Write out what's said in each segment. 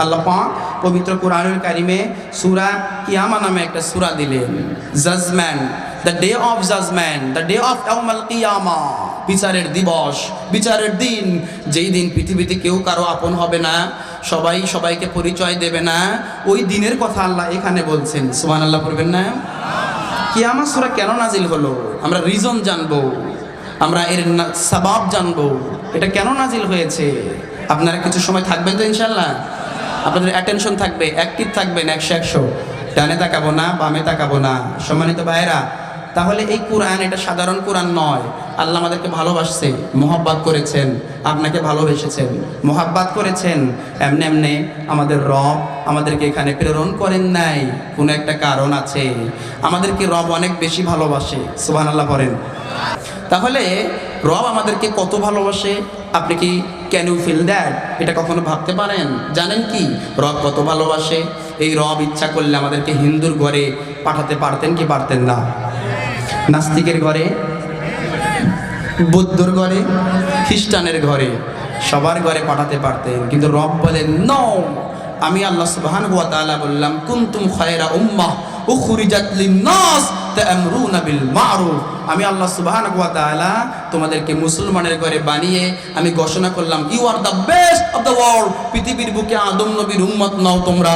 আল্লাহ পাক পবিত্র কোরআনুল কারিমে সূরা কিয়ামা নামে একটা সূরা দিলেন। Judgment, the day of judgment, the day of ইয়াউমুল কিয়ামা, বিচারের দিবস, বিচারের দিন, যেই দিন পৃথিবীতে কেউ কারো আপন হবে না, সবাই সবাইকে পরিচয় দেবে না, ওই দিনের কথা আল্লাহ এখানে বলছেন। সুবহানাল্লাহ পড়বেন না? কিয়ামা সূরা কেন নাজিল হলো আমরা রিজন জানবো, আমরা এর সবাব জানবো, এটা কেন নাজিল হয়েছে। আপনারা কিছু সময় থাকবেন তো ইনশাআল্লাহ? আপনাদের অ্যাটেনশন থাকবে, অ্যাক্টিভ থাকবেন 100 ডানে তাকাবো না, বামে তাকাবো না। সম্মানিত ভাইয়েরা, তাহলে এই কোরআন এটা সাধারণ কোরআন নয়। আল্লাহ আমাদেরকে ভালোবাসছে, মোহাব্বত করেছেন, আপনাকে ভালোবেসেছেন, মোহাব্বত করেছেন। এমনি এমনি আমাদের রব আমাদেরকে এখানে প্রেরণ করেন নাই, কোনো একটা কারণ আছে। আমাদেরকে রব অনেক বেশি ভালোবাসে। সুবহানাল্লাহ পড়েন। তাহলে রব আমাদেরকে কত ভালোবাসে আপনি কি ক্যান ইউ ফিল দ্যাট? এটা কখনো ভাবতে পারেন? জানেন কি রব কত ভালোবাসে? এই রব ইচ্ছা করলে আমাদেরকে হিন্দুর ঘরে পাঠাতে পারতেন কি পারতেন না? নাস্তিকের ঘরে, বৌদ্ধর ঘরে, খ্রিস্টানের ঘরে, সবার ঘরে পাঠাতে পারতেন, কিন্তু রব বলেন নো। আমি আল্লাহ সুবহানাহু ওয়া তাআলা বললাম কুনতুম খায়রা উম্মাহ উখরিজাত লিন-নাস তা'মুরুনা বিল মা'রুফ। আমি আল্লাহ সুবহানাহু ওয়া তাআলা তোমাদেরকে মুসলমানের ঘরে বানিয়ে আমি ঘোষণা করলাম you are the best of the world. পৃথিবীর বুকে আদম নবীর উম্মত নাও তোমরা।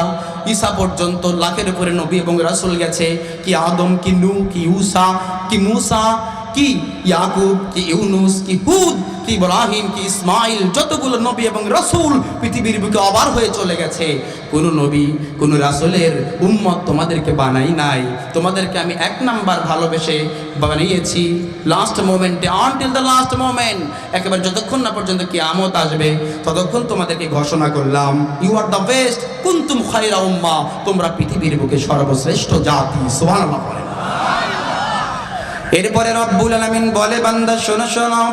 ঈসা পর্যন্ত লাখের উপরে নবী এবং রাসূল গেছে। কি আদম, কি নূহ, কি ঈসা, কি মুসা, কি ইয়াকুব, কি ইউনুস, কি হুদ, কি ইব্রাহিম, কি ইসমাইল, যতগুলো নবী এবং রাসূল পৃথিবীর বুকে অবার হয়ে চলে গেছে। কোন নবী কোন রাসূলের উম্মত তোমাদেরকে বানাই নাই। তোমাদেরকে আমি এক নাম্বার ভালোবেসে বানিয়েছি লাস্ট মোমেন্টে, আনটিল দ্য লাস্ট মোমেন্ট, একেবারে যতক্ষণ না পর্যন্ত কিয়ামত আসবে ততক্ষণ তোমাদেরকে ঘোষণা করলাম ইউ আর দ্য বেস্ট কুনতুম খায়রা উম্মাহ, তোমরা পৃথিবীর বুকে সর্বশ্রেষ্ঠ জাতি। সুবহানাল্লাহ। এরপরে রব্বুল আলামিন বলে বান্দা শোনো শোনো,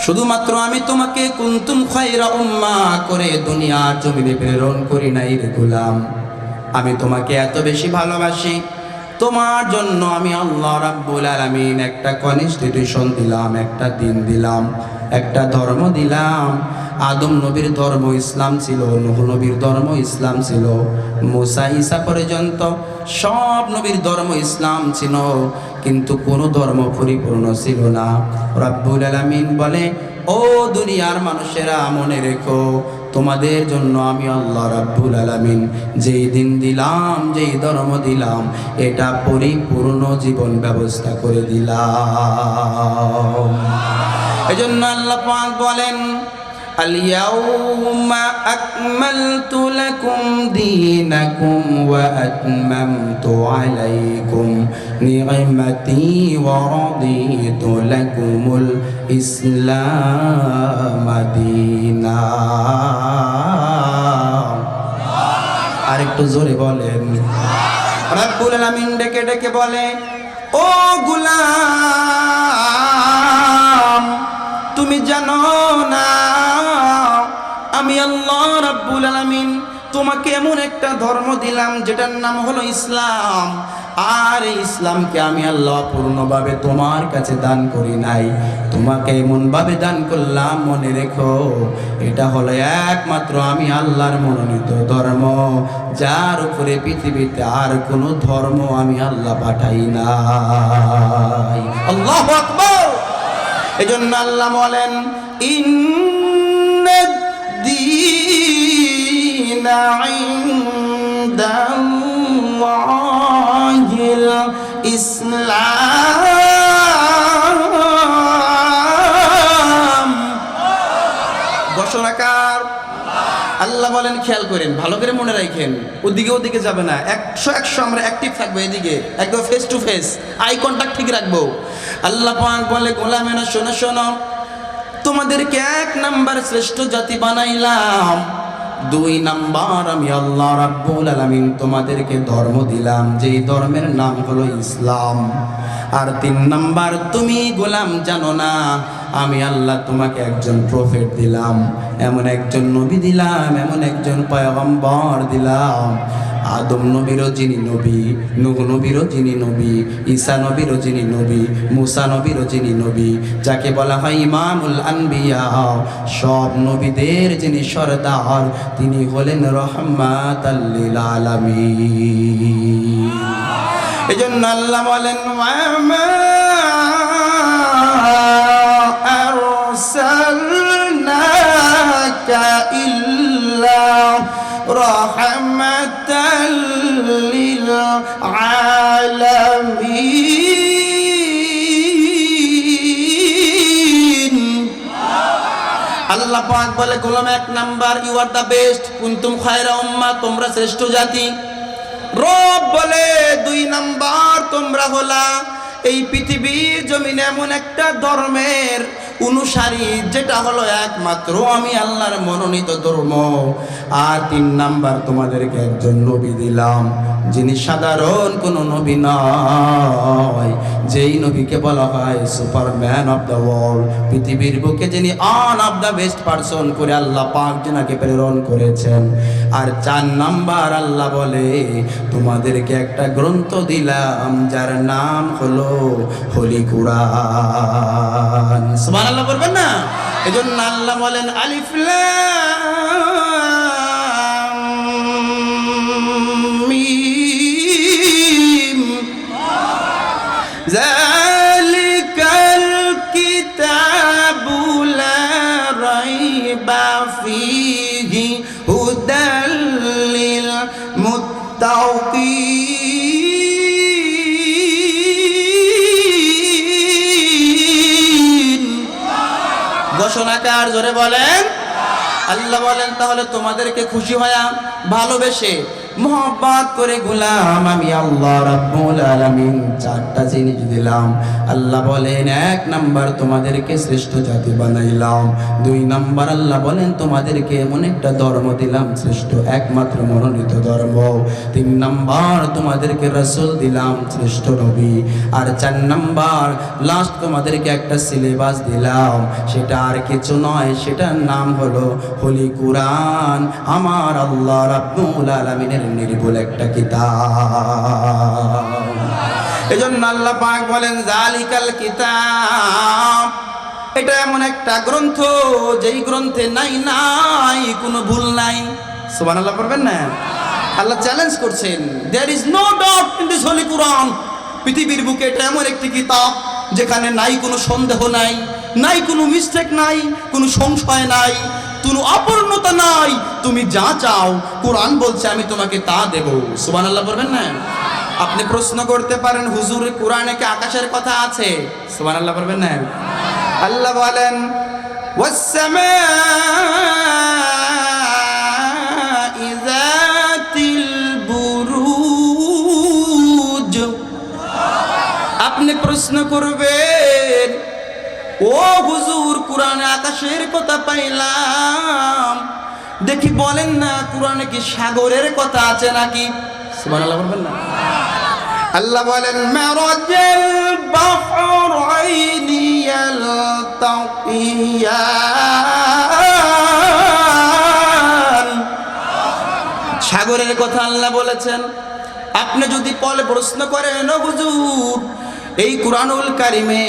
শুধুমাত্র আমি তোমাকে কুনতুম খায়রা উম্মাহ করে দুনিয়ার জমিনে প্রেরণ করি নাই রে গোলাম। আমি তোমাকে এত বেশি ভালোবাসি, তোমার জন্য আমি আল্লাহ রাব্বুল আলামিন একটা কনস্টিটিউশন দিলাম, একটা দিন দিলাম, একটা ধর্ম দিলাম। আদম নবীর ধর্ম ইসলাম ছিল, নূহ নবীর ধর্ম ইসলাম ছিল, মুসা ঈসা পর্যন্ত সব নবীর ধর্ম ইসলাম ছিল, কিন্তু কোন ধর্ম পরিপূর্ণ ছিল না। রব্বুল আলামিন বলে ও দুনিয়ার মানুষেরা মনে রেখো, তোমাদের জন্য আমি আল্লাহ রাব্বুল আলামিন যেই দিন দিলাম, যেই ধর্ম দিলাম, এটা পরিপূর্ণ জীবন ব্যবস্থা করে দিলাম। এজন্য আল্লাহ পাক বলেন اليوم أكملت لكم دينكم وأتممت عليكم نعمتي ورضيت لكم الإسلام دينا। আরেকটু জোরে বলেন। রব্বুল আলামিন ডেকে ডেকে বলে ও গোলাম, তুমি জানো না আমি আল্লাহ রাব্বুল আলামিন তোমাকে এমন একটা ধর্ম দিলাম যেটার নাম হলো ইসলাম। আর এই ইসলামকে আমি আল্লাহ পূর্ণভাবে তোমার কাছে দান করি নাই, তোমাকে এমনভাবে দান করলাম, মনে রেখো এটা হলো একমাত্র আমি আল্লাহর মনোনীত ধর্ম, যার উপরে পৃথিবীতে আর কোনো ধর্ম আমি আল্লাহ পাঠাই নাই। আল্লাহু আকবার। এজন্য আল্লাহ বলেন ইন্নাদ-দীনা ইনদাল্লাহিল ইসলাম। ঘোষণাকার আল্লাহ বলেন, খেয়াল করেন, ভালো করে মনে রাখেন, ওদিকে ওদিকে যাবে না, 100 আমরা অ্যাক্টিভ থাকবো, এদিকে একদম face to face eye contact ঠিক রাখবো। আল্লাহ পাক বলে গোলামেরা শোনো শোনো, তোমাদেরকে 1 নাম্বার শ্রেষ্ঠ জাতি বানাইলাম, 2 নাম্বার আমি আল্লাহ রাব্বুল আলামিন তোমাদেরকে ধর্ম দিলাম, যেই ধর্মের নাম হলো ইসলাম। আর 3 নাম্বার তুমি গোলাম জানো না, আমি আল্লাহ তোমাকে একজন প্রফেট দিলাম, এমন একজন নবী দিলাম, এমন একজন পয়গম্বর দিলাম। আদম নবীরও যিনি নবী, নূহ নবীরও যিনি নবী, ঈসা নবীরও যিনি নবী, মুসা নবীরও যিনি নবী, যাকে বলা হয় ইমামুল আনবিয়া, সব নবীদের যিনি সরদার, তিনি হলেন রহমাতাল লিল আলামিন। এজন্য আল্লাহ বলেন ওয়ামা আরসালনাকা ইল্লা রাহমাতাল লিল আলামিন। আল্লাহ পাক বলে গোলাম এক number, you are the best, কুনতুম খায়রা উম্মাহ, তোমরা শ্রেষ্ঠ জাতি। রব বলে 2 নাম্বার, তোমরা হলা এই পৃথিবীর জমিনে এমন একটা ধর্মের অনুসারী যেটা হলো একমাত্র আমি আল্লাহর মনোনীত ধর্ম। আর 3 নাম্বার, তোমাদেরকে একজন নবী দিলাম যিনি সাধারণ কোনো নবী নয়, যেই নবীকে বলা হয় সুপারম্যান অফ দ্য ওয়ার্ল্ড, পৃথিবীর বুকে যিনি on of the best person করে আল্লাহ পাক যিনাকে প্রেরণ করেছেন। আর 4 নাম্বার আল্লাহ বলে তোমাদেরকে একটা গ্রন্থ দিলাম যার নাম হলো হোলি কুরআন। সুবহানাল্লাহ বলবেন না? এজন্য আল্লাহ বলেন আলিফ লাম মিম যালিকাল কিতাবু লা রাইবা ফীহি হুদাল লিল মুত্তাকিন। ঘোষণাকার জোরে বলেন। আল্লাহ বলেন তাহলে তোমাদেরকে খুশি হয়া ভালোবেসে মোহাব্বত করে গোলাম আমি আল্লাহ রাব্বুল আলামিন 4টা জিনিস দিলাম। আল্লাহ বলেন 1 নাম্বার তোমাদেরকে শ্রেষ্ঠ জাতি বানাইলাম। 2 নাম্বার আল্লাহ বলেন তোমাদেরকে এমন একটা ধর্ম দিলাম শ্রেষ্ঠ একমাত্র মনোনীত ধর্ম। 3 নাম্বার তোমাদেরকে রাসূল দিলাম শ্রেষ্ঠ নবী। আর 4 নাম্বার লাস্ট তোমাদেরকে একটা সিলেবাস দিলাম, সেটা আর কিছু নয়, সেটার নাম হলো হোলি কুরআন, আমার আল্লাহ রাব্বুল আলামিনের নির্ভুল একটা কিতাব। এজন্য আল্লাহ পাক বলেন জালিকাল কিতাব, এটা এমন একটা গ্রন্থ যেই গ্রন্থে নাই কোনো ভুল নাই। সুবহানাল্লাহ পড়বেন না? আল্লাহ চ্যালেঞ্জ করছেন, there is no doubt in this holy Quran. পৃথিবীর বুকে এটা এমন একটি কিতাব যেখানে নাই কোনো সন্দেহ নাই কোনো মিস্টেক নাই, কোনো সংশয় নাই, কোনো অপূর্ণতা নাই। তুমি যা চাও কোরআন বলছে আমি তোমাকে তা দেব। সুবহানাল্লাহ বলবেন না? আপনি প্রশ্ন করতে পারেন হুজুর কোরআনে কি আকাশের কথা আছে? সুবহানাল্লাহ বলবেন না? আল্লাহ বলেন ওয়াস-সামাই যাতিল বুরুজ। আপনি প্রশ্ন করবেন ও হুজুর কোরআনে আকাশের কথা পাইলাম, দেখি বলেন না কোরআনে কি সাগরের কথা আছে নাকি? সুবহানাল্লাহ বলবেন না? আল্লাহ বলেন মারাজাল বাহরাইনি ইয়ালতাকিয়ান। সাগরের কথা আল্লাহ বলেছেন। আপনি যদি প্রশ্ন করেন ও হুজুর এই কুরআনুল কারীমে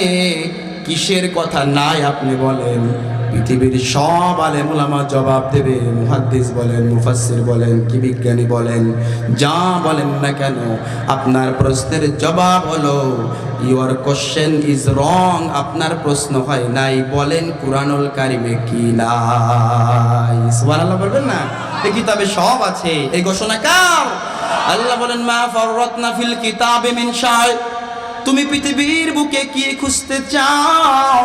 কিসের কথা নাই আপনি বলেন, পৃথিবীর সব আলেম উলামা জবাব দেবে। মুহাদ্দিস বলেন, মুফাসসির বলেন, কি বিজ্ঞানী বলেন, যা বলেন না কেন আপনার প্রশ্নের জবাব হলো ইউর কোশ্চেন ইজ রং। আপনার প্রশ্ন হয় নাই, বলেন কুরআনুল কারীমে কি নাই? সুবহানাল্লাহ বলবেন না? এই কিতাবে সব আছে। এই ঘোষণা কার? আল্লাহ বলেন মা ফাররাতনা ফিল কিতাবি মিন শাই। তুমি পৃথিবীর বুকে কি খুঁজতে চাও,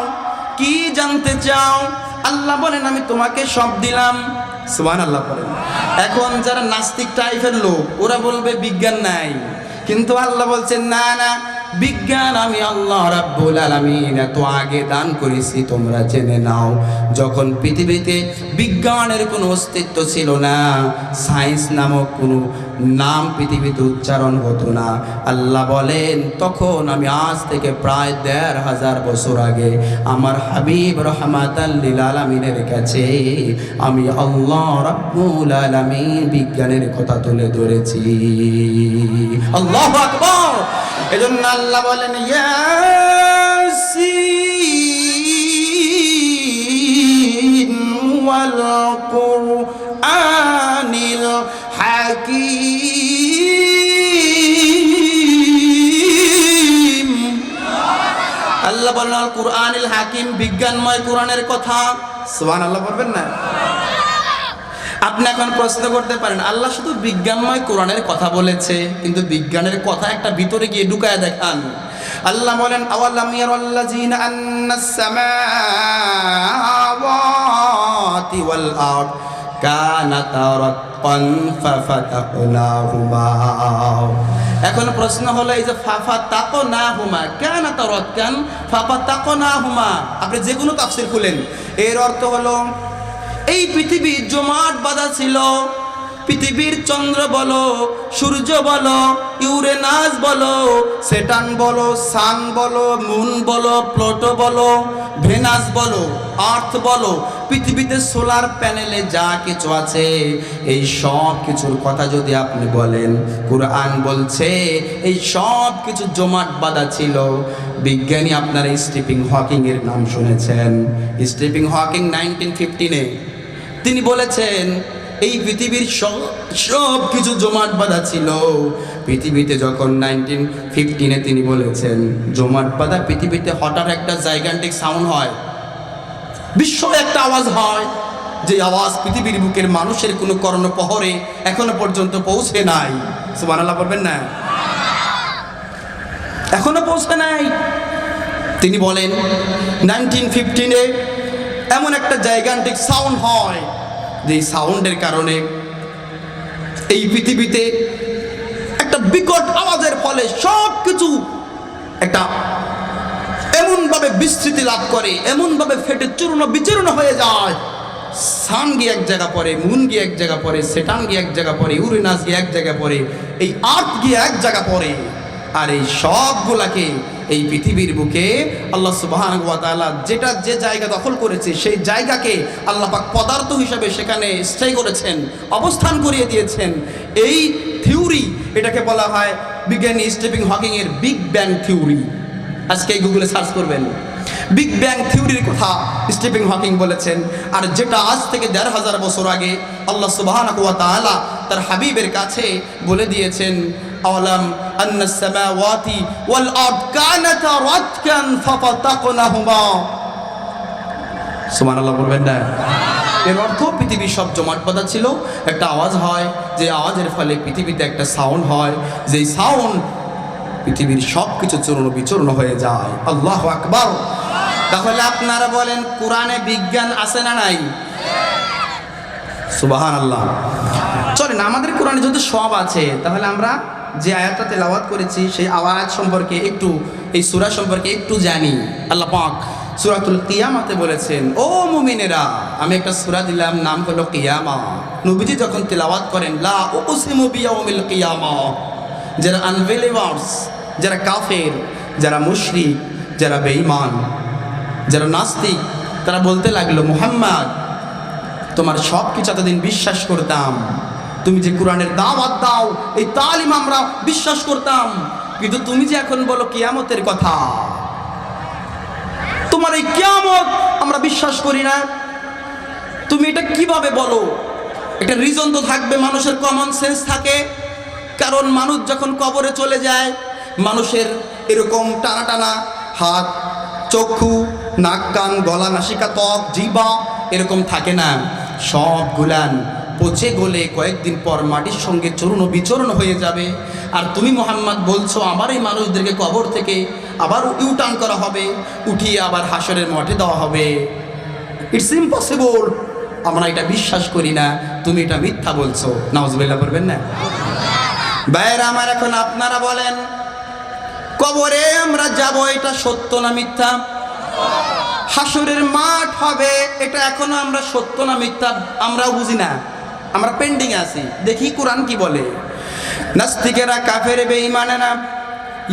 কি জানতে চাও? আল্লাহ বলেন আমি তোমাকে সব দিলাম। সুবহানাল্লাহ বলেন। এখন যারা নাস্তিক টাইপের লোক ওরা বলবে বিজ্ঞান নাই, কিন্তু আল্লাহ বলছেন না বিজ্ঞান আমি আল্লাহ রাব্বুল আলামিন এত আগে দান করেছি, তোমরা জেনে নাও। যখন পৃথিবীতে বিজ্ঞানের কোনো অস্তিত্ব ছিল না, সায়েন্স নামক কোনো নাম পৃথিবীতে উচ্চারণ হতো না, আল্লাহ বলেন তখন আমি আজ থেকে প্রায় ১৫০০ বছর আগে আমার হাবিব রহমাতাল লিল আলামিনের কাছে আমি আল্লাহ রাব্বুল আলামিন বিজ্ঞানের কথা তুলে ধরেছি। আল্লাহু আকবার। এজন্য আল্লাহ বলেন ইয়াসিন ওয়াল কুরআনিল হাকীম। আল্লাহ বলেন আল কুরআনিল হাকীম, বিজ্ঞানময় কোরআনের কথা। সুবহানাল্লাহ বলবেন না? আপনি এখন প্রশ্ন করতে পারেন, আল্লাহ শুধু বিজ্ঞানময় কোরআনের কথা বলেছে, কিন্তু বিজ্ঞানের কথা একটা ভিতরে গিয়ে ঢুকায় দেখান। আল্লাহ বলেন আওয়ালাম ইয়ারাল্লাযিনা আন্নাস সামাওয়াতি ওয়াল আরদ কানাতা রাতকান ফাফাতাকনাহুমা। এখন প্রশ্ন হলো এই যে ফাফাতাকনাহুমা, কানাতা রাতকান ফাফাতাকনাহুমা, আপনি যে কোনো তাফসীর খুলেন, এর অর্থ হলো এই পৃথিবী জমাট বাঁধা ছিল। পৃথিবীর চন্দ্র বলো, সূর্য বলো, ইউরেনাস বলো, স্যাটার্ন বলো, সান বলো, মুন বলো, প্লুটো বলো, ভেনাস বলো, আর্থ বলো, পৃথিবীতে সোলার প্যানেলে যা কিছু আছে এই সব কিছুর কথা যদি আপনি বলেন, কুরআন বলছে এই সব কিছু জমাট বাঁধা ছিল। বিজ্ঞানী আপনারা স্টিফেন হকিং এর নাম শুনেছেন। স্টিফেন হকিং 1915-এ তিনি বলেছেন এই পৃথিবীর সব কিছু জমাট বাঁধা ছিল। পৃথিবীতে যখন 1915-এ তিনি বলেছেন জমাট বাঁধা পৃথিবীতে হঠাৎ একটা জাইগান্টিক সাউন্ড হয়, বিস্ময় একটা আওয়াজ হয়, যে আওয়াজ পৃথিবীর বুকের মানুষের কোনো কর্ণপহরে এখনো পর্যন্ত পৌঁছে নাই। সুবহানাল্লাহ বলবেন না? এখনো পৌঁছে নাই। তিনি বলেন 1915-এ এমন একটা জাইগান্টিক সাউন্ড হয়, যে সাউন্ডের কারণে এই পৃথিবীতে একটা বিকট আওয়াজের ফলে সব কিছু একটা এমনভাবে বিস্তৃতি লাভ করে, এমনভাবে ফেটে চূর্ণ বিচূর্ণ হয়ে যায়। সান গিয়ে এক জায়গা পড়ে, মুন গিয়ে এক জায়গা পড়ে, স্যাটার্ন গিয়ে এক জায়গা পড়ে, ইউরেনাস গিয়ে এক জায়গা পড়ে, এই আর্থ গিয়ে এক জায়গা পড়ে। আর এই সবগুলাকে এই পৃথিবীর বুকে আল্লাহ সুবহানাহু ওয়া তাআলা যেটা যে জায়গা দখল করেছে সেই জায়গাকে আল্লাহ পাক পদার্থ হিসাবে সেখানে স্থায়ী করেছেন, অবস্থান করিয়ে দিয়েছেন। এই থিওরি, এটাকে বলা হয় বিজ্ঞানী স্টিফেন হকিং এর বিগ ব্যাং থিওরি। আজকে গুগলে সার্চ করবেন, বিগ ব্যাং থিওরির কথা স্টিফেন হকিং বলেছেন। আর যেটা আজ থেকে ১৫০০ বছর আগে আল্লাহ সুবহানাহু ওয়া তাআলা তার হাবিবের কাছে বলে দিয়েছেন, আওয়ালাম আন্নাস সামাওয়াতি ওয়াল আরদ কানাতা রাতকান ফাফাতাকনাহুমা। সুবহানাল্লাহ বলবেন না? এর অর্থ পৃথিবীর সব জমাট বাঁধা ছিল, একটা আওয়াজ হয়, যে আওয়াজের ফলে পৃথিবীতে একটা সাউন্ড হয়, যেই সাউন্ড পৃথিবীর সব কিছু চূর্ণ বিচূর্ণ হয়ে যায়। আল্লাহু আকবার। তাহলে আপনারা বলেন কোরআনে বিজ্ঞান আছে না নাই? সুবহানাল্লাহ। চলেন, আমাদের কোরআনে যদি সব আছে, তাহলে আমরা যে আয়াতটা তেলাওয়াত করেছি সেই আয়াত সম্পর্কে একটু, এই সূরা সম্পর্কে একটু জানি। আল্লাহ পাক সূরাতুল কিয়ামাতে বলেছেন, ও মুমিনেরা, আমি একটা সূরা দিলাম, নাম হলো কিয়ামা। নবীজি যখন তেলাওয়াত করেন লা উকসিমু বিয়াউমিল কিয়ামা, যারা আনবিলিভার্স, যারা কাফের, যারা মুশরিক, যারা বেঈমান, যারা নাস্তিক, তারা বলতে লাগলো, মুহাম্মদ তোমার সব কিছু এতদিন বিশ্বাস করতাম, তুমি যে কোরআনের দাওয়াত দাও এই তালিম আমরা বিশ্বাস করতাম, কিন্তু তুমি যে এখন বলো কিয়ামতের কথা, তোমার এই কিয়ামত আমরা বিশ্বাস করি না। তুমি এটা কিভাবে বলো? একটা রিজন তো থাকবে, মানুষের কমন সেন্স থাকে। কারণ মানুষ যখন কবরে চলে যায়, মানুষের এরকম টানা টানা হাত, চক্ষু, নাক, কান, গলা, নাসিকা, ত্বক, জিহ্বা এরকম থাকে না। সবগুলান পচে গলে কয়েকদিন পর মাটির সঙ্গে চূর্ণ বিচূর্ণ হয়ে যাবে। আর তুমি মুহাম্মদ বলছো আবার এই মানুষদেরকে কবর থেকে আবার ইউটার্ন করা হবে, উঠিয়ে আবার হাসরের মাঠে দেওয়া হবে। ইটস ইম্পসিবল, আমরা এটা বিশ্বাস করি না, তুমি এটা মিথ্যা বলছো। নাউজুবিল্লাহ করবেন না? ভাইয়েরা আমার, এখন আপনারা বলেন কবরে আমরা যাব, এটা সত্য না মিথ্যা? হাসরের মাঠ হবে, এটা এখনো আমরা সত্য না মিথ্যা আমরাও বুঝি না, আমরা পেন্ডিং আছি। দেখি কোরআন কি বলে। নাস্তিকেরা, কাফের, বেঈমানেরা,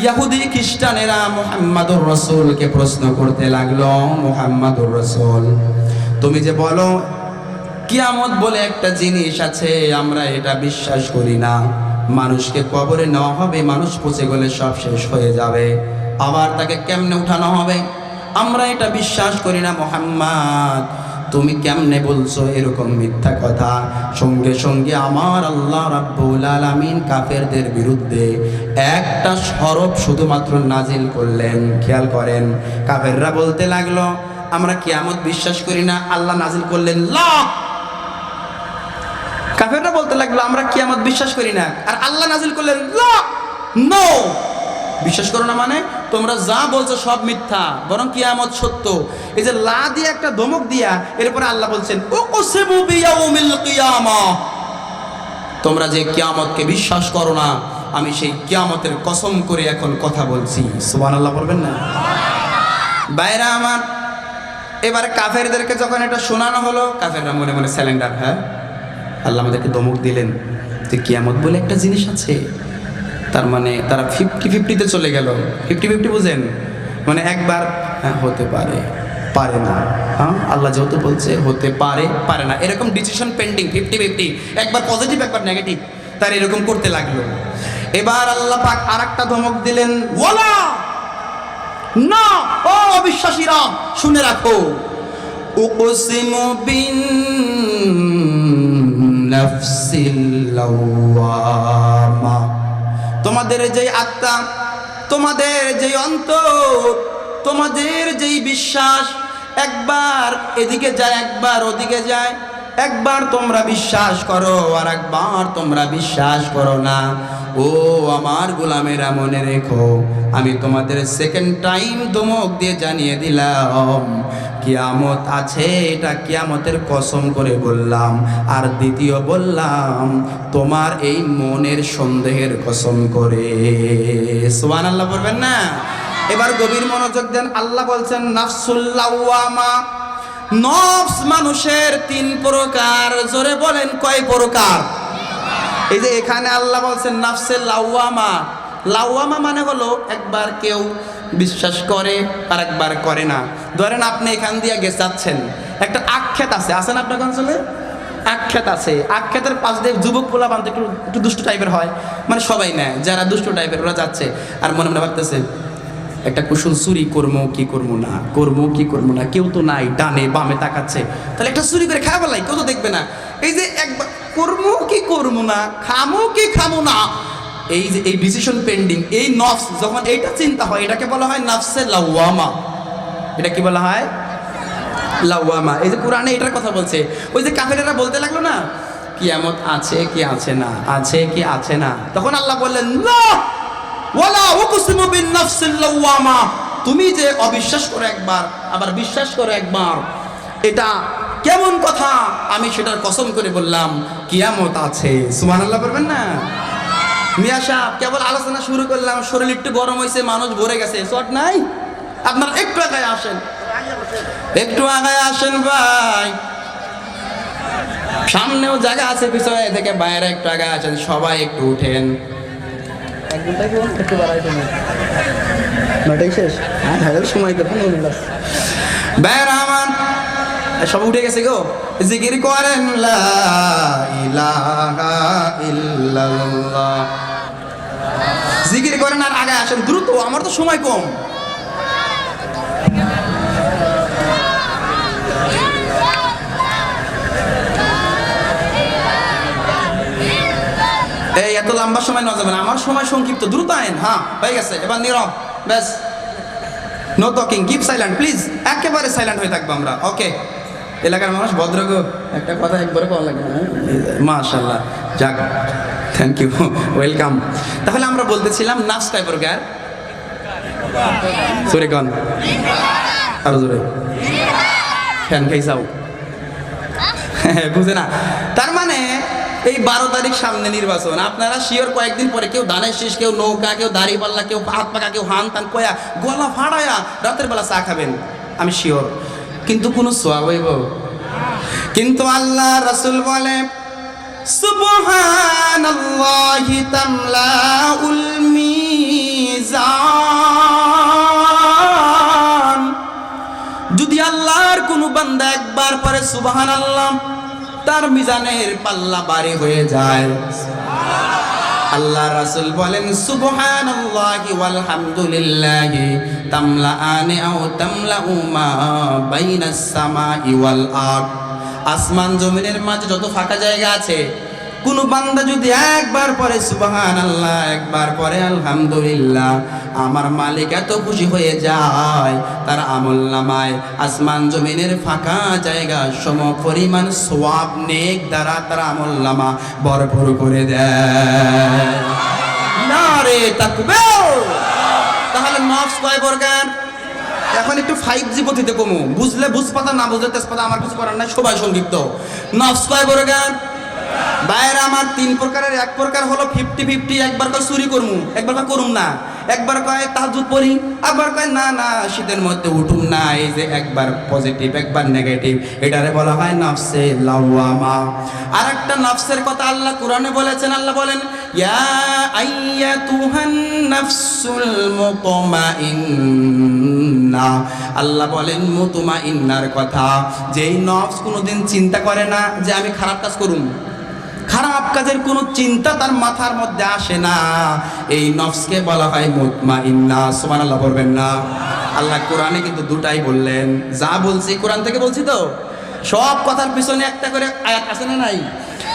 ইহুদি খ্রিস্টানেরা মুহাম্মাদুর রাসূলকে প্রশ্ন করতে লাগলো, মুহাম্মাদুর রাসূল, তুমি যে বলো কিয়ামত বলে একটা জিনিস আছে, আমরা এটা বিশ্বাস করি না। মানুষকে কবরে নেওয়া হবে, মানুষ পচে গেলে সব শেষ হয়ে যাবে, আবার তাকে কেমনে উঠানো হবে, আমরা এটা বিশ্বাস করি না। মুহাম্মদ, তুমি কেমনে বলছো এরকম মিথ্যা কথা? সঙ্গে সঙ্গে আমার আল্লাহ রাব্বুল আলামিন কাফেরদের বিরুদ্ধে একটা সরব শুধুমাত্র নাজিল করলেন। খেয়াল করেন, কাফেররা বলতে লাগলো আমরা কিয়ামত বিশ্বাস করি না, আল্লাহ নাজিল করলেন লা। কাফেররা বলতে লাগলো আমরা কিয়ামত বিশ্বাস করি না, আর আল্লাহ নাজিল করলেন লা, নো। বিশ্বাস করো না মানে তোমরা যা বলছো সব মিথ্যা, বরং কিয়ামত সত্য। এই যে লা দিয়ে একটা ধমক দিয়া এরপরে আল্লাহ বলছেন উকসিমু বিয়াউমিল কিয়ামা, তোমরা যে কিয়ামতকে বিশ্বাস করো না, আমি সেই কিয়ামতের কসম করে এখন কথা বলছি। সুবহানাল্লাহ বলবেন না? বাইরা আমার, এবার কাফেরদেরকে যখন এটা শোনানো হলো, কাফেররা মনে মনে স্যালেন্ডার। হ্যাঁ, আল্লাহ আমাদেরকে ধমক দিলেন যে কিয়ামত বলে একটা জিনিস আছে। তার মানে তারা 50-50-তে চলে গেল। 50-50 বুঝেন? মানে একবার হ্যাঁ হতে পারে, পারে না, হ্যাঁ আল্লাহ যেহেতু বলছে হতে পারে, পারে না, এরকম ডিসিশন পেন্ডিং 50-50, একবার পজিটিভ একবার নেগেটিভ, তার এরকম করতে লাগলো। এবার আল্লাহ পাক আরেকটা ধমক দিলেন, ওয়ালা না, ও অবিশ্বাসীরা শুনে রাখো, উকসিমু বিন নাফসিল লাওয়ামা, তোমাদের যেই আত্মা, তোমাদের যেই অন্তর, তোমাদের যেই বিশ্বাস একবার এদিকে যায় একবার ওদিকে যায়, একবার তোমরা বিশ্বাস করো আর একবার তোমরা বিশ্বাস করো না। ও আমার গোলামেরা মনে রেখো, আমি তোমাদের সেকেন্ড টাইম ধমক দিয়ে জানিয়ে দিলাম কিয়ামত আছে, এটা কিয়ামতের কসম করে বললাম। আর দ্বিতীয় বললাম তোমার এই মনের সন্দেহের কসম করে। সুবহানাল্লাহ বলবেন না? এবার গভীর মনোযোগ দেন। আল্লাহ বলছেন নাফসুল লাওয়ামা, নফস মানুষের 3 প্রকার। জোরে বলেন কয় প্রকার? এই যে এখানে আল্লাহ বলছেন নাফসে লাওয়ামা। লাওয়ামা মানে হলো একবার কেউ বিশ্বাস করে আর একবার করে না। ধরেন আপনি এখান দিয়ে যাচ্ছেন, একটা আক্ষেত আছে, আছেন আপনার অঞ্চলে? আক্ষেত আছে, আক্ষেতের পাশ দিয়ে যুবক পোলা বানতে একটু দুষ্ট টাইপের হয়, মানে সবাই নেয়, যারা দুষ্ট টাইপের ওরা যাচ্ছে আর মনে মনে ভাবতেছে একটা কুশল চুরি করবো কি করবো না, করবো কি করবো না, কেউ তো নাই, ডানে বামে তাকাচ্ছে, তাহলে একটা চুরি করে খাওয়া বলাই, কেউ তো দেখবে না। এই যে একবার করবো কি করবো না, খামো কি খামো না, এই যে এই ডিসিশন পেন্ডিং, এই নফস যখন এইটা চিন্তা হয়, এটাকে বলা হয় নাফসে লাওয়ামা। এটা কি বলা হয়? লাওয়ামা। এই যে কোরআনে এটার কথা বলছে। ওই যে কাফেরেরা বলতে লাগলো না কিয়ামত আছে কি আছে না, আছে কি আছে না, তখন আল্লাহ বললেন না, ওয়ালা উকসিমু বিন নাফসিল লাওয়ামা, তুমি যে অবিশ্বাস করো একবার আবার বিশ্বাস করো একবার, এটা কেমন কথা? আমি সেটার কসম করে বললাম কিয়ামত আছে। সুবহানাল্লাহ বলবেন না? মিয়া সাহেব কেবল আলোচনা শুরু করলাম, শরীর একটু গরম হয়েছে, মানুষ ভরে গেছে, শর্ট নাই, আপনারা একটু আগায় আসেন, একটু আগায় আসেন ভাই, সামনেও জায়গা আছে, পিছনে থেকে বাইরে একটু আগায় আসেন, সবাই একটু উঠেন। সময় সব উঠে গেছে গো, জিকির করেন লা ইলাহা ইল্লাল্লাহ, জিকির করেন আর আগে আসেন দ্রুত, আমার তো সময় কম। এই এত লম্বা সময় না যাবে না, আমার সময় সংক্ষিপ্ত, দ্রুত আইন। হ্যাঁ হয়ে গেছে, এবার নীরব, ব্যাস, no talking, keep silent please, একেবারে সাইলেন্ট হয়ে থাকবো আমরা। ওকে, এলাকার মানুষ ভদ্র গো, একটা কথা একবারে কল লাগে না, মাশাআল্লাহ, যাক, থ্যাংক ইউ, ওয়েলকাম। তাহলে আমরা বলতেছিলাম নাফস কয় প্রকার? সরে কন, আরো জোরে, ফ্যান খাই যাও, বুঝে না? তার মানে এই 12 তারিখ সামনে নির্বাচন, আপনারা শিওর কয়েকদিন পরে কেউ ধানের শীষ, কেউ নৌকা, কেউ দাড়িপাল্লা, কেউ হাত পাকা, কেউ হান তান কয়া গলা ফাড়ায়া রাতের বেলা চা খাবেন, আমি শিওর। কিন্তু কোনো সোয়াব হইব? কিন্তু আল্লাহ রাসূল বলে সুবহানাল্লাহি তামলাউল মিজান। যদি আল্লাহর কোনো বান্দা একবার পরে সুবহানাল্লাহ, তার মিজানের পাল্লা ভারী হয়ে যায়। আল্লাহ রাসূল বলেন সুবহানাল্লাহি ওয়াল হামদুলিল্লাহি তামলাআনি আও তামলাউ মা বাইনাস সামাই ওয়াল আরদ। আসমান জমিনের মাঝে যত ফাঁকা জায়গা আছে, কোন বান্দা যদি একবার পরে সুবহানাল্লাহ, একবার পরে আলহামদুলিল্লাহ, আমার মালিক এত খুশি হয়ে যায়, তার আমলনামায় আসমান জমিনের ফাঁকা জায়গা সম পরিমাণ সওয়াব নেক দ্বারা তার আমলনামা ভরপুর করে দেয়। নারে তাকবীর। তাহলে নফস কয় প্রকার? এখন একটু 5G গতিতে কমু, বুঝলে বুঝপাতা, না বুঝলে তেজপাতা, আমার কিছু করার নাই, সবাই সংক্ষিপ্ত। নফস কয় প্রকার? বাইরে আমার 3 প্রকারের। এক প্রকার হলো 50-50, একবার কয় চুরি করমু, একবার কয় করুম না, একবার কয় তাহাজ্জুদ পড়ি, একবার কয় না না শীতের মধ্যে উঠুম না। এই যে একবার পজিটিভ একবার নেগেটিভ, এটারে বলা হয় নফসে লাওয়ামা। আর একটা নফসের কথা আল্লাহ কোরআনে বলেছেন। আল্লাহ বলেন ইয়া আইয়াতুহান নাফসুল মুতমাইন্না। আল্লাহ বলেন মুতমাইন্নার কথা, যেই নফস কোনোদিন চিন্তা করে না যে আমি খারাপ কাজ করুম, খারাপ কাজের কোনো চিন্তা তার মাথার মধ্যে আসে না, এই নফসকে বলা হয় মুতমাইন্না। সুবহানাল্লাহ বলবেন না? আল্লাহ কোরআনে কিন্তু দুটাই বললেন। যা বলছি কোরআন থেকে বলছি, তো সব কথার পিছনে একটা করে আয়াত আছে না নাই?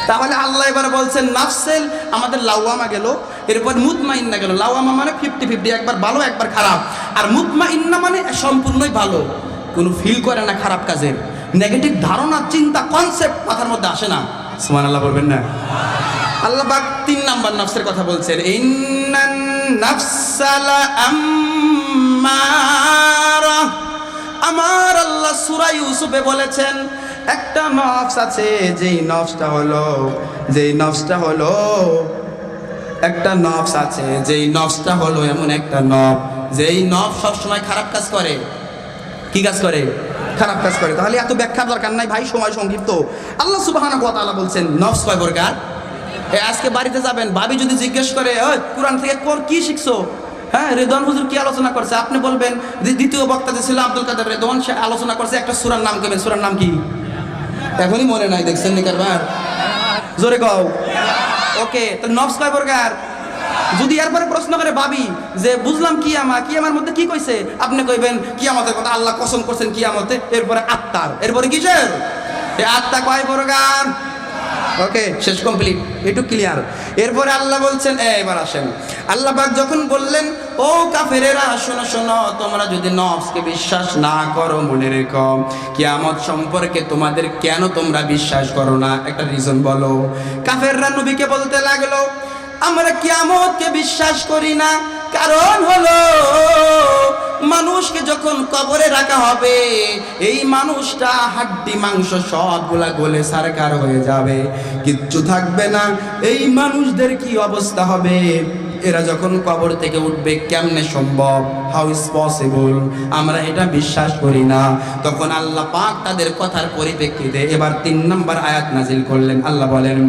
তাহলে আল্লাহ এবার বলছেন নফসেল আমাদের লাওয়ামা গেল, এরপর মুতমাইন্না গেল। লাওয়ামা মানে 50-50, একবার ভালো একবার খারাপ। আর মুতমাইন্না মানে সম্পূর্ণই ভালো, কোনো ফিল করে না খারাপ কাজের, নেগেটিভ ধারণা, চিন্তা, কনসেপ্ট মাথার মধ্যে আসে না। সুবহানাল্লাহ বলবেন না? আল্লাহ পাক 3 নাম্বার নফসের কথা বলছেন, ইন্নান নাফসালা আম্মারা। আমার আল্লাহ সূরা ইউসুফে বলেছেন একটা নফস আছে, যেই নফসটা হলো একটা নফস আছে, যেই নফসটা হলো এমন একটা নফস, যেই নফস সবসময় খারাপ কাজ করে। কি কাজ করে? খারাপ কাজ করে। তাহলে এত ব্যাখ্যার দরকার নাই ভাই, সময় সংক্ষিপ্ত। আল্লাহ সুবহানাহু ওয়া তাআলা বলছেন নফস কয় প্রকার। আজকে বাড়িতে যাবেন, ভাবি যদি জিজ্ঞেস করে ওই কোরআন থেকে কি শিখছো, হ্যাঁ রেদওয়ান হুজুর কি আলোচনা করছে, আপনি বলবেন দ্বিতীয় বক্তা যে ছিল আব্দুল কাদের রেদওয়ান, সে আলোচনা করছে একটা সূরার নাম কইবেন। সূরার নাম কি? এখনই মনে নাই, দেখছেন নি কারবার? জোরে কও। ওকে, তো নফস কয় প্রকার? যদি এরপরে প্রশ্ন করে ভাবি যে বুঝলাম কিয়ামার মধ্যে কি কইছে, আপনি কইবেন কিয়ামতের কথা, আল্লাহ কসম করছেন কিয়ামতে। এরপরে আত্মার, এরপরে কিসের? এই আত্মা কয় প্রকার? ওকে, শেষ, কমপ্লিট, একটু ক্লিয়ার। এরপরে আল্লাহ বলছেন, এবার আসেন, আল্লাহ পাক যখন বললেন ও কাফেরেরা শোনো শোনো, তোমরা যদি নফসকে বিশ্বাস না করো, মনে রেখো কিয়ামত সম্পর্কে তোমাদের কেন তোমরা বিশ্বাস করো না, একটা রিজন বলো। কাফেররা নবীকে বলতে লাগলো আমরা কিয়ামতকে বিশ্বাস করি না, কারণ হলো মানুষকে যখন কবরে রাখা হবে, এই মানুষটা হাড্ডি মাংস সবগুলা গলে সারকার হয়ে যাবে, কিচ্ছু থাকবে না। এই মানুষদের কি অবস্থা হবে? এরা যখন কবর থেকে উঠবে কেমনে সম্ভব? How is possible? আমরা এটা বিশ্বাস করি না। তখন আল্লাহ পাক তাদের কথার পরিপ্রেক্ষিতে এবার 3 নম্বর আয়াত নাজিল করলেন। আল্লাহ বলেন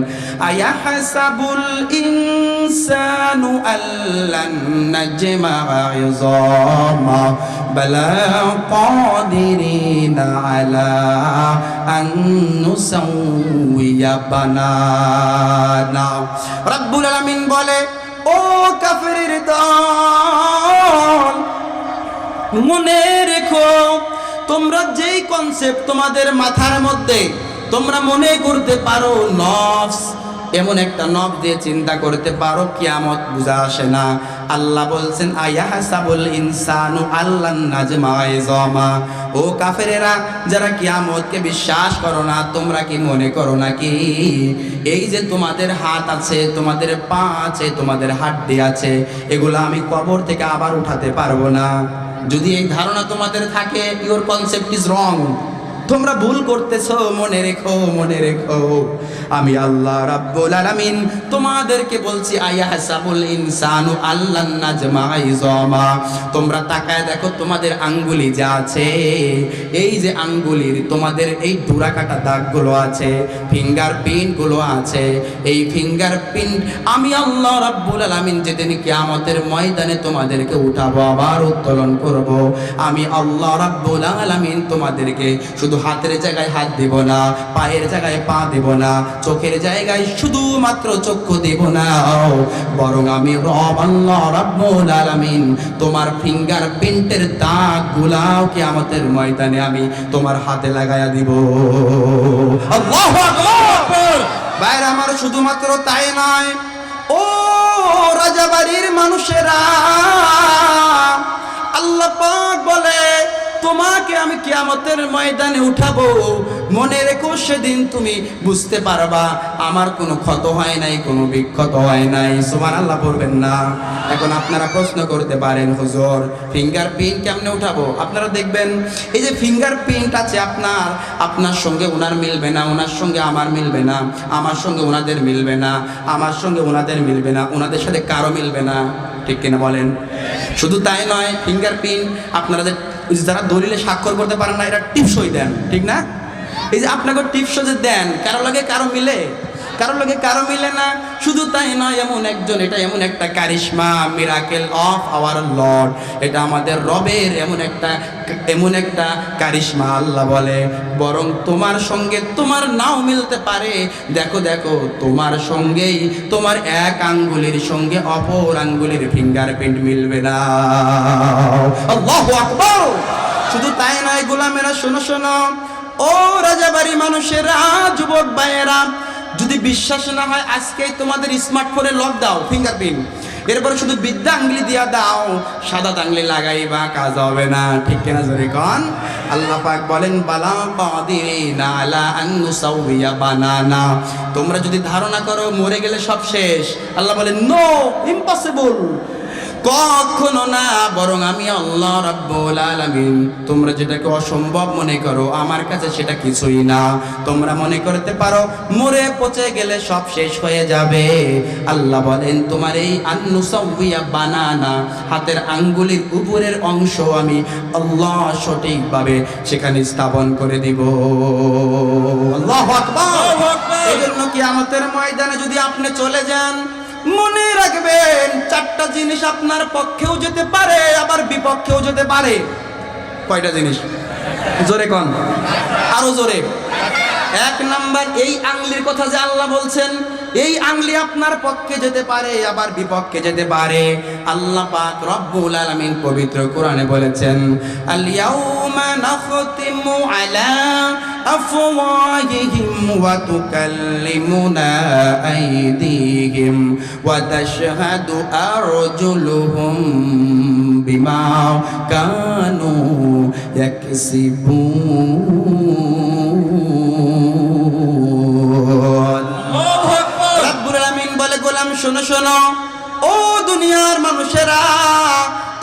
আয়াহসাবুল ইনসানু আল্লান নাজমা'a ইযামা বালা কাদিরিনা আলা আন নুসাউইয়া বানানা। রব্বুল আলামিন বলে ও কাফেরের দল, মনে রেখো তোমরা যেই কনসেপ্ট তোমাদের মাথার মধ্যে তোমরা মনে করতে পারো নফস, এমন একটা নফস দিয়ে চিন্তা করতে পারো কিয়ামত বুঝা আসে না। আল্লাহ বলছেন আয়াহসাবুল ইনসানু আল্লান নাজমা'a ইযামা। ও কাফেরেরা যারা কিয়ামতকে বিশ্বাস করো না, তোমরা কি মনে করো নাকি এই যে তোমাদের হাত আছে, তোমাদের পা আছে, তোমাদের হাড্ডি আছে, এগুলো আমি কবর থেকে আবার উঠাতে পারবো না? যদি এই ধারণা তোমাদের থাকে, ইওর কনসেপ্ট ইজ রং। তোমরা ভুল করতেছো, মনে রেখো, মনে রেখো, আমি আল্লাহ রাব্বুল আলামিন তোমাদেরকে বলছি, আয়াহসাবুল ইনসানু আল্লান নাজমা ইযামা। তোমরা তাকায় দেখো তোমাদের আঙ্গুলি যা আছে, এই যে আঙ্গুলির তোমাদের এই ডোরা কাটা দাগগুলো আছে, ফিঙ্গারপ্রিন্টগুলো আছে, এই ফিঙ্গারপ্রিন্ট আমি আল্লাহ রাব্বুল আলামিন যেদিন কিয়ামতের ময়দানে তোমাদেরকে উঠাবো, আবার উত্তোলন করব, আমি আল্লাহ রাব্বুল আলামিন তোমাদেরকে শুধু হাতের জায়গায় হাত দেব না, পায়ের জায়গায় পা দেব না, চোখের জায়গায় শুধুমাত্র চক্ষু দেব না, বরং আমি রব আল্লাহ রাব্বুল আলামিন তোমার ফিঙ্গারপ্রিন্টের দাগগুলাও কিয়ামতের ময়দানে আমি তোমার হাতে লাগায়া দিব। আল্লাহু আকবার। বাইরে আমার শুধুমাত্র তাই নয়, ও রাজাবাড়ির মানুষেরা, আল্লাহ পাক বলে তোমাকে আমি কিয়ামতের ময়দানে উঠাবো, মনে রেখো সেদিন তুমি বুঝতে পারবা আমার কোনো ক্ষত হয় নাই, কোনো বিক্ষত হয় নাই। সুবহানাল্লাহ পড়বেন না? এখন আপনারা প্রশ্ন করতে পারেন, হুজুর ফিঙ্গারপ্রিন্ট কেমনে উঠাবো? আপনারা দেখবেন এই যে ফিঙ্গারপ্রিন্ট আছে আপনার সঙ্গে ওনার মিলবে না, ওনার সঙ্গে আমার মিলবে না, আমার সঙ্গে ওনাদের মিলবে না, আমার সঙ্গে ওনাদের মিলবে না, ওনাদের সাথে কারো মিলবে না, ঠিক কিনা বলেন? শুধু তাই নয়, ফিঙ্গারপ্রিন্ট আপনারা যারা দলিলে স্বাক্ষর করতে পারেন না, এটা টিপসই দেন, ঠিক না? এই যে আপনাকে টিপস যে দেন, কারো লাগে কারো মিলে, কারো লাগে কারো মিলে না। শুধু তাই নয়, এটা এমন একটা কারিশমা, মিরাকেল অফ আওয়ার লর্ড, এটা আমাদের রবের এমন একটা কারিশমা। আল্লাহ বলে বরং তোমার সঙ্গে তোমার নাও মিলতে পারে, দেখো দেখো তোমার সঙ্গেই তোমার এক আঙ্গুলির সঙ্গে অপর আঙ্গুলির ফিঙ্গারপ্রিন্ট মিলবে না। আল্লাহু আকবার। শুধু তাই নয় গোলামেরা, শোনো শোনো, ও রাজাবাড়ি মানুষেরা, যুবক ভাইয়েরা, যদি বিশ্বাস না হয় আজকেই তোমাদের স্মার্টফোনে লক দাও ফিঙ্গারপ্রিন্ট, এরপরে শুধু বিদ্যা আঙ্গুলি দিয়া দাও, সাদা আঙ্গুলি লাগাইবা, কাজ হবে না, ঠিক কিনা জোরে কোন? আল্লাহ পাক বলেন বালা কাদিরিনা আলা আন নুসাউইয়া বানানা। তোমরা যদি ধারণা করো মরে গেলে সব শেষ, আল্লাহ বলেন নো, ইম্পসিবল, কখনো না, বরং আমি আল্লাহ রাব্বুল আলামিন তোমরা যেটাকে অসম্ভব মনে করো আমার কাছে সেটা কিছুই না। তোমরা মনে করতে পারো মরে পচে গেলে সব শেষ হয়ে যাবে, আল্লাহ বলেন তোমার এই আন্নুসাউইয়া বানানা, হাতের আঙ্গুলির উপরের অংশ আমি আল্লাহ সঠিকভাবে সেখানে স্থাপন করে দিব। আল্লাহু আকবার। এই জন্য কিয়ামতের ময়দানে যদি আপনি চলে যান, মনে রাখবেন চারটা জিনিস আপনার পক্ষেও যেতে পারে, আবার বিপক্ষেও যেতে পারে। কয়টা জিনিস? জোরে কোন, আরো জোরে। এক নাম্বার, এই আঙ্গুলির কথা যে আল্লাহ বলছেন, এই আঙ্গুলি আপনার পক্ষে যেতে পারে, আবার বিপক্ষে যেতে পারে। আল্লাহ পাক রব্বুল আলামিন পবিত্র কোরআনে বলেছেন, আল ইয়াউমা নাখতিমু আলা আফওয়াহিহিম ওয়া তুকাল্লিমুনা আইদিহিম ওয়া তাশহাদু আরজুলুহুম বিমা কানু ইয়াকসিবুন। রব্বুল আলামিন বলে, গোলাম শোনো শোনো, ও দুনিয়ার মানুষেরা,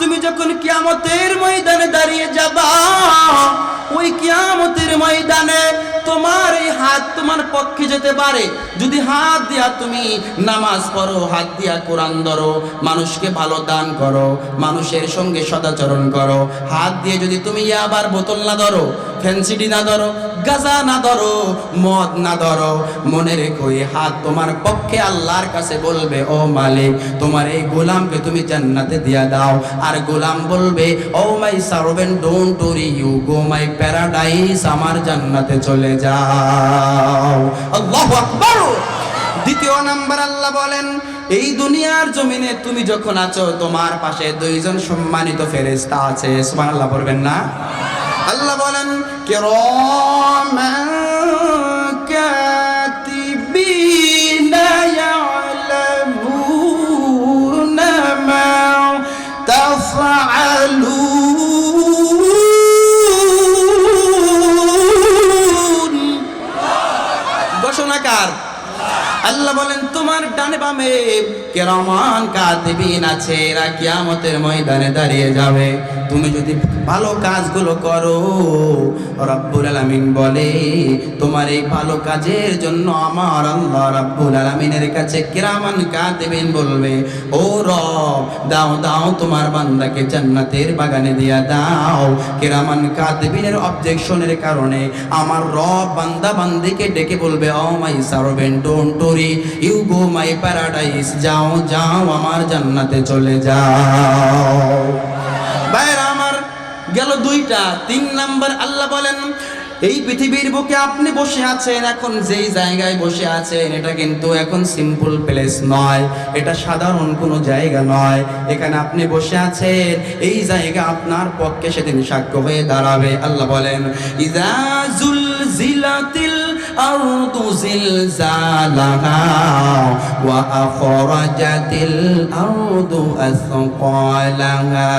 তুমি যখন কিয়ামতের ময়দানে দাঁড়িয়ে যাবা, ওই কিয়ামতের ময়দানে তোমার এই হাত তোমার পক্ষে যেতে পারে। যদি হাত দিয়া তুমি নামাজ পড়ো, হাত দিয়া কোরআন ধরো, মানুষকে ভালো দান করো, মানুষের সঙ্গে সদাচরণ করো, হাত দিয়ে যদি তুমি ইয়াবার বোতল না ধরো, ফ্যান্সিডি না ধরো, গাঁজা না ধরো, মদ না ধরো, মনে রেখো এই হাত তোমার পক্ষে আল্লাহর কাছে বলবে, ও মালিক তোমার এই গোলামকে তুমি জান্নাতে দিয়া দাও। আর গোলাম বলবে, O my servant, don't worry, you go my paradise, আমার জান্নাতে চলে যাও। আল্লাহু আকবার। দ্বিতীয় নাম্বার, আল্লাহ বলেন এই দুনিয়ার জমিনে তুমি যখন আছো তোমার পাশে দুইজন সম্মানিত ফেরেশতা আছে। সুবহানাল্লাহ পড়বেন না? আল্লাহ বলেন কিরামান কাতিবিনা ইয়ালামুনা মা তাফআলুন। ঘোষণাকার আল্লাহ বলেন তোমার ডানে বামে কিরামান কাতিবিন আছে, এরা কিয়ামতের ময়দানে দাঁড়িয়ে যাবে। তুমি যদি ভালো কাজগুলো করো, রব্বুল আলামিন বলে তোমার এই ভালো কাজের জন্য আমার আল্লাহ রব্বুল আলামিনের কাছে কিরামান কাতিবিন বলবে, ও রব দাও দাও তোমার বান্দাকে জান্নাতের বাগানে দিয়া দাও। কিরামান কাতিবিনের অবজেকশনের কারণে আমার রব বান্দা বান্দিকে ডেকে বলবে, O my servant don't worry, you go my paradise, যাও যাও আমার জান্নাতে চলে যাও। ভাইরা আমার, গেল দুইটা। 3 নাম্বার আল্লাহ বলেন, এই পৃথিবীর বুকে আপনি বসে আছেন, এখন যেই জায়গায় বসে আছেন এটা কিন্তু এখন সিম্পল প্লেস নয়, এটা সাধারণ কোনো জায়গা নয়। এখানে আপনি বসে আছেন, এই জায়গা আপনার পক্ষে সেদিন সাক্ষ্য হয়ে দাঁড়াবে। আল্লাহ বলেন, ইযা জুলজিলাতিল আরদু জিলজালাহা ওয়া আখরাজাতিল আরদু আসকালাহা।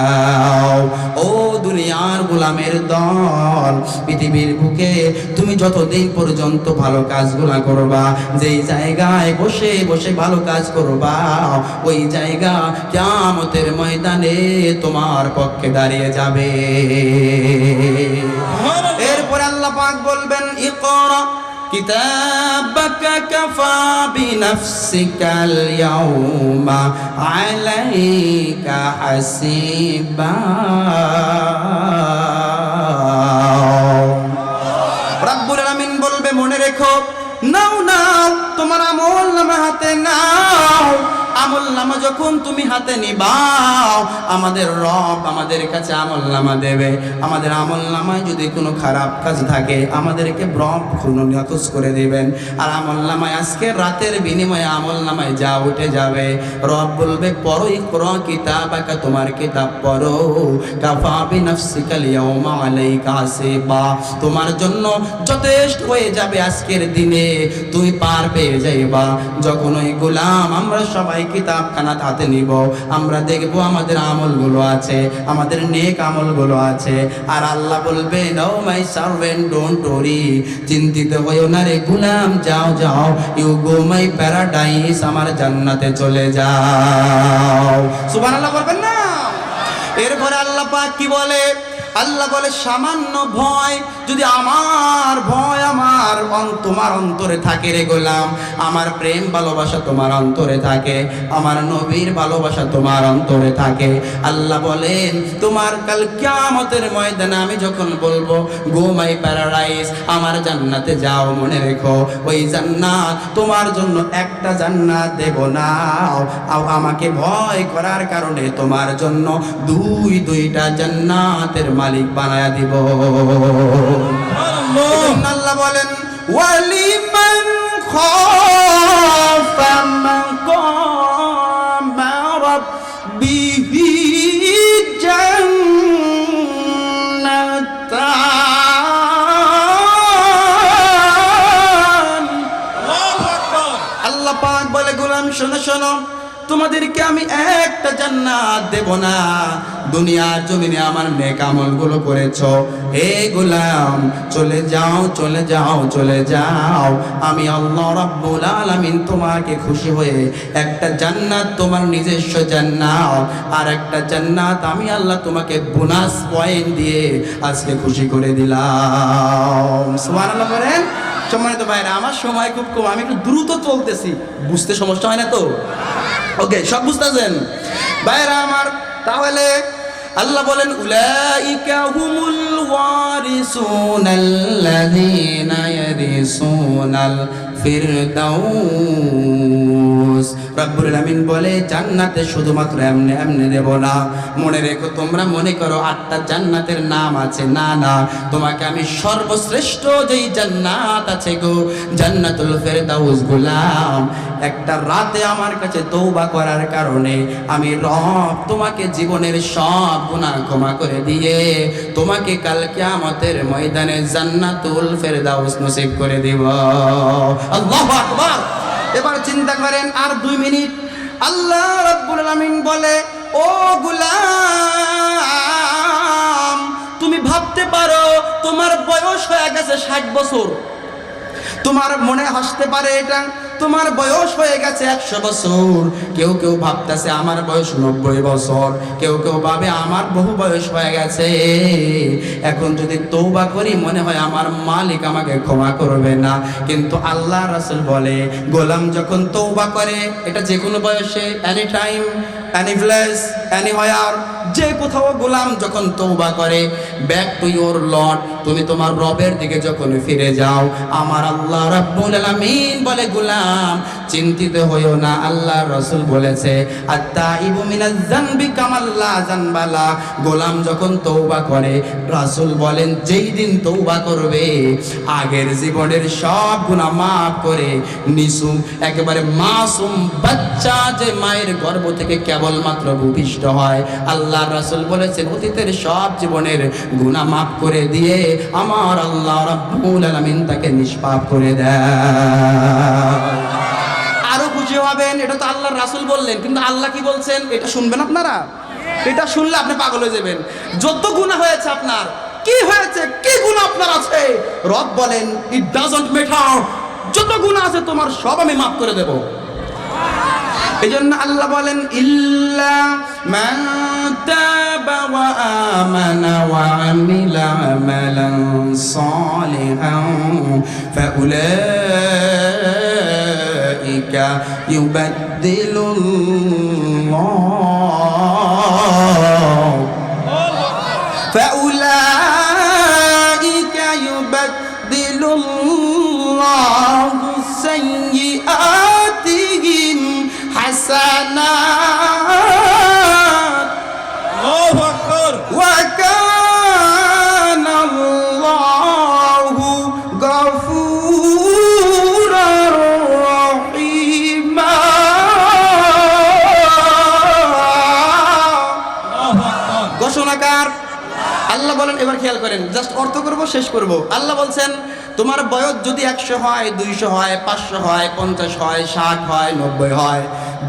ও দুনিয়ার গোলামের দল, পৃথিবীর বুকে তুমি যতদিন পর্যন্ত ভালো কাজগুলা করবা, যেই জায়গায় বসে বসে ভালো কাজ করবা, ওই জায়গা কিয়ামতের ময়দানে তোমার পক্ষে দাঁড়িয়ে যাবে। এরপর আল্লাহ পাক বলবেন, ইকরা কিতাবাকা কাফা বিনাফসিকাল ইয়াউমা আলাইকা হাসিবা। রব্বুল আলামিন বলবে, মনে রেখো, নাও নাও তোমার আমলনামা হাতে নাও। আমলনামা যখন তুমি হাতে নিবাও, আমাদের রব আমাদের কাছে আমলনামা দেবে। আমাদের আমলনামায় যদি কোনো খারাপ কাজ থাকে আমাদেরকে রব খুননিয়তস করে দিবেন। আর আমলনামায় আজকে রাতের বিনিময়ে আমলনামায় যা উঠে যাবে, রব বলবে, পড়ো ইকরা কিতাবাকা, তোমার কিতাব পড়ো, কাফা বিনাফসিকাল ইয়াউমা আলাইকা হাসিবা, তোমার জন্য যথেষ্ট হয়ে যাবে আজকের দিনে, তুমি পার পেয়ে যাইবা। যখন ওই গোলাম আমরা সবাই কিতাবখানা হাতে নিব, আমরা দেখব আমাদের আমলগুলো আছে, আমাদের নেক আমলগুলো আছে। আর আল্লাহ বলবে, নো মাই সার্ভেন্ট ডোন্ট ওরি, চিন্তিত হইও না রে গোলাম, যাও যাও, ইউ গো মাই প্যারাডাইস, আমার জান্নাতে চলে যাও। সুবহানাল্লাহ বলবেন না? এরপরে আল্লাহ পাক কি বলে? আল্লাহ বলে, সামান্য ভয় যদি আমার ভয় আমার তোমার অন্তরে থাকে রে গোলাম, আমার প্রেম ভালোবাসা তোমার অন্তরে থাকে, আমার নবীর ভালোবাসা তোমার অন্তরে থাকে, আল্লাহ বলেন তোমার কাল কিয়ামতের ময়দানে আমি যখন বলবো গো মাই প্যারাডাইস, আমার জান্নাতে যাও, মনে রেখো ওই জান্নাত তোমার জন্য একটা জান্নাত দেব না, আমাকে ভয় করার কারণে তোমার জন্য দুইটা জান্নাতের মালিক বানায়া দিব। আল্লাহ বলেন, ওয়ালিমান খাফা মাকামা রাব্বিহি জান্নাতান। আল্লাহ পাক বলে, গোলাম শোনো শোনো, তোমাদেরকে আমি একটা জান্নাত দেব না, দুনিয়ার জমিনে আমার নেক আমলগুলো করেছো, হে গোলাম চলে যাও চলে যাও চলে যাও, আমি আল্লাহ রাব্বুল আলামিন তোমাকে খুশি হয়ে একটা জান্নাত তোমার নিজস্ব জান্নাত, আর একটা জান্নাত আমি আল্লাহ তোমাকে বোনাস পয়েন্ট দিয়ে আজকে খুশি করে দিলাম। সুবহানাল্লাহ বলেন। সম্মানিত ভাইরা, আমার সময় খুব কম, আমি একটু দ্রুত চলতেছি, বুঝতে সমস্যা হয় না তো? ওকে, সব বুঝতেছেন ভাইরা আমার? তাহলে আল্লাহ বলেন, উলাইকা হুমুল ওয়ারিসুনাল্লাযীনা ইয়ারিসুনাল ফিরদাউস। রব্বুল আলামিন বলে, জান্নাতে শুধুমাত্র এমনি এমনি দেব না। মনে রেখো, তোমরা মনে করো 8টা জান্নাতের নাম আছে, না না, তোমাকে আমি সর্বশ্রেষ্ঠ যেই জান্নাত আছে গো, জান্নাতুল ফিরদাউস। গোলাম একটা রাতে আমার কাছে তওবা করার কারণে আমি রব তোমাকে জীবনের সব গুনাহ ক্ষমা করে দিয়ে তোমাকে কাল কিয়ামতের ময়দানে জান্নাতুল ফিরদাউস নসিব করে দিব। আল্লাহু আকবার। এবার চিন্তা করেন, আর 2 মিনিট। আল্লাহ রাব্বুল আলামিন বলে, ও গোলাম তুমি ভাবতে পারো তোমার বয়স হয়ে গেছে 60 বছর, তোমার মনে হাসতে পারে এটা, তোমার বয়স হয়ে গেছে 100 বছর, কেউ কেউ ভাবতেছে আমার বয়স 90 বছর, কেউ কেউ ভাবে আমার বহু বয়স হয়ে গেছে, এখন যদি তওবা করি মনে হয় আমার মালিক আমাকে ক্ষমা করবে না। কিন্তু আল্লাহ রাসূল বলে গোলাম যখন তওবা করে, এটা যে কোনো বয়সে, any time, any place, anywhere, যে কোথাও গোলাম যখন তওবা করে, ব্যাক টু ইওর লর্ড, তুমি তোমার রবের দিকে যখন ফিরে যাও, আমার আল্লাহ রাব্বুল আলামিন বলে গোলাম চিন্তিত হইও না। আল্লাহ রাসূল বলেছে আত-তাইবু মিনাজ যানবি কামাল্লা যানবালা, গোলাম যখন তওবা করে, রাসূল বলেন যেই দিন তওবা করবে আগের জীবনের সব গুনাহ মাফ করে নিসুম একেবারে মাসুম বাচ্চা যে মায়ের গর্ভ থেকে কেবলমাত্র ভূমিষ্ঠ হয়, আল্লাহ রাসূল বলেছেন অতীতের সব জীবনের গুনাহ মাফ করে দিয়ে আমার আল্লাহ রাব্বুল আলামিন তাকে নিষ্পাপ করে দেয়। আরো খুশি হবেন, এটা তো আল্লাহর রাসূল বললেন, কিন্তু আল্লাহ কি বলছেন এটা শুনবেন আপনারা? এটা শুনলে আপনি পাগল হয়ে যাবেন। যত গুনাহ হয়েছে আপনার, কি হয়েছে, কি গুনাহ আপনার আছে, রব বলেন ইট ডাজন্ট ম্যাটার, যত গুনাহ আছে তোমার সব আমি মাফ করে দেব। এজন্য আল্লাহ বলেন ইল্লা মান তাবা ওয়া আমানা ওয়া আমিলা আমালান সালিহান ফাউলাইকা ইউবাদদিলুল্লাহু সাইয়্যাতিহিম হাসানাত, আল্লাহু আকবার, ওয়া কানাল্লাহু গফুরার রহিমা। ঘোষণাকার আল্লাহ বলেন, এবার খেয়াল করেন, জাস্ট অর্থ করব, শেষ করব। আল্লাহ বলছেন তোমার বয়স যদি 100 হয়, 200 হয়, 500 হয়, 50 হয়, 60 হয়, 90 হয়,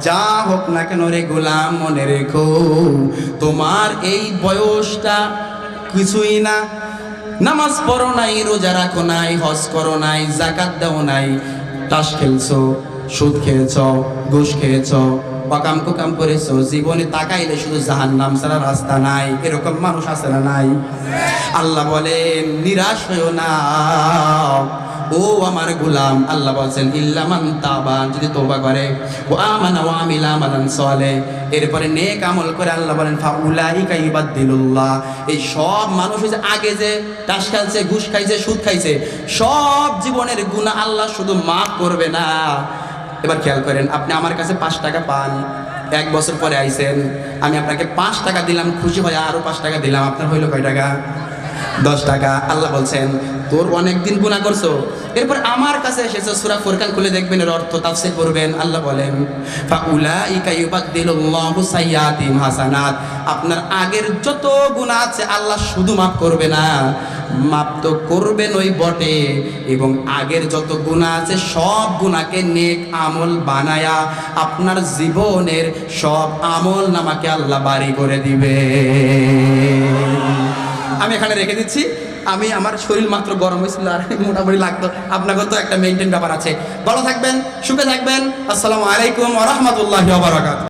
যা হোক না কেন রে গোলাম, মনে রেখো তোমার এই বয়সটা কিছুই না। নামাজ পড়ো নাই, রোজা রাখো নাই, হজ করো নাই, যাকাত দাও নাই, তাস খেলছো, সুদ খেয়েছো, ঘুষ খেয়েছো, অকাম কুকাম করেছো, জীবনে তাকাইলে শুধু জাহান্নাম ছাড়া রাস্তা নাই, এরকম মানুষ আছে না নাই? আল্লাহ বলেন নিরাশ হইও না ও আমার গোলাম। আল্লাহ বলছেন ইল্লা মান তাবা, যদি তওবা করে, ওয়া আমানা ওয়া আমিলা আমালান সালিহ, এরপরে নেক আমল করে, আল্লাহ বলেন ফাউলাইকা ইউবাদদিলুল্লাহ, এই সব মানুষ যে আগে যে তাস খেলছে, ঘুষ খাইছে, সুদ খাইছে, সব জীবনের গুনাহ আল্লাহ শুধু মাফ করবে না। এবার খেয়াল করেন, আপনি আমার কাছে 5 টাকা পান, 1 বছর পরে আইছেন, আমি আপনাকে 5 টাকা দিলাম, খুশি হয়ে আরো 5 টাকা দিলাম, আপনার হইলো কয় টাকা? 10 টাকা। আল্লাহ বলছেন তোর অনেক দিন গুনাহ করছো, এরপর আমার কাছে এসেছো, সূরা ফুরকান খুলে দেখবেন, এর অর্থ তাফসীর করবেন। আল্লাহ বলেন ফাউলাইকা ইউবাদদিলুল্লাহু সাইয়্যাতিহিম হাসানাত, আপনার আগের যত গুনাহ আছে আল্লাহ শুধু মাফ করবে না, মাফ তো করবেন ওই বটে, এবং আগের যত গুনাহ আছে সব গুনাহকে নেক আমল বানায়া আপনার জীবনের সব আমল নামাকে আল্লাহ বাড়ি করে দিবে। আমি এখানে রেখে দিচ্ছি, আমি আমার শরীর মাত্র গরম হয়েছিল আর মোটামুটি লাগতো, আপনাকে তো একটা মেইনটেইন ব্যাপার আছে। ভালো থাকবেন, সুখে থাকবেন। আসসালামু আলাইকুম ওয়া রাহমাতুল্লাহি ওয়া বারাকাতুহু।